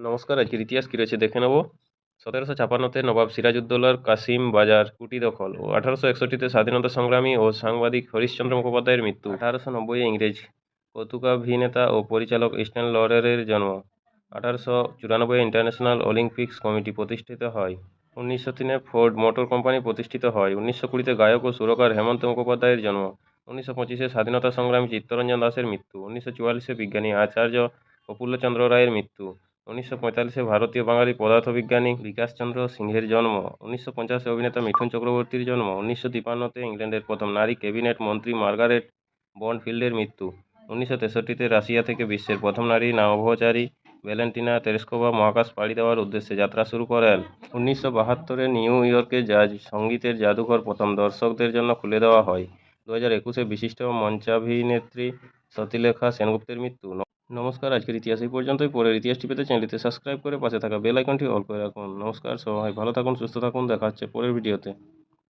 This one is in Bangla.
নমস্কার, আজকের ইতিহাস কী রয়েছে দেখে নেব। 1756-তে নবাব সিরাজউদ্দৌলার কাসিম বাজার কুটি দখল ও 1861-তে স্বাধীনতা সংগ্রামী ও সাংবাদিক হরিশচন্দ্র মুখোপাধ্যায়ের মৃত্যু। 1890-এ ইংরেজ কৌতুকাভিনেতা ও পরিচালক স্ট্যান লরেলের জন্ম। 1894-এ ইন্টারন্যাশনাল অলিম্পিক্স কমিটি প্রতিষ্ঠিত হয়। 1903-এ ফোর্ড মোটর কোম্পানি প্রতিষ্ঠিত হয়। 1920-তে গায়ক ও সুরকার হেমন্ত মুখোপাধ্যায়ের জন্ম। 1925-এ স্বাধীনতা সংগ্রামী চিত্তরঞ্জন দাসের মৃত্যু। 1944-এ বিজ্ঞানী আচার্য প্রফুল্লচন্দ্র রায়ের মৃত্যু। 1945-এ ভারতীয় বাঙালি পদার্থবিজ্ঞানী বিকাশচন্দ্র সিংহের জন্ম। 1950-এ অভিনেতা মিঠুন চক্রবর্তীর জন্ম। 1953-তে ইংল্যান্ডের প্রথম নারী ক্যাবিনেট মন্ত্রী মার্গারেট বন্ডফিল্ডের মৃত্যু। 1963-তে রাশিয়া থেকে বিশ্বের প্রথম নারী নভোচারী ভ্যালেন্টিনা তেরেস্কোভা মহাকাশ পাড়ি দেওয়ার উদ্দেশ্যে যাত্রা শুরু করেন। 1972-এ নিউ ইয়র্কে জাজ সঙ্গীতের জাদুঘর প্রথম দর্শকদের জন্য খুলে দেওয়া হয়। 2021-এ বিশিষ্ট মঞ্চাভিনেত্রী সতীলেখা সেনগুপ্তের মৃত্যু। নমস্কার, আজকের ইতিহাস এই পর্যন্তই। পরের ইতিহাসটি পেতে চ্যানেলটিতে সাবস্ক্রাইব করে পাশে থাকা বেল আইকনটি অল করে রাখুন। নমস্কার, সবাই ভালো থাকুন, সুস্থ থাকুন। দেখা হচ্ছে পরের ভিডিওতে।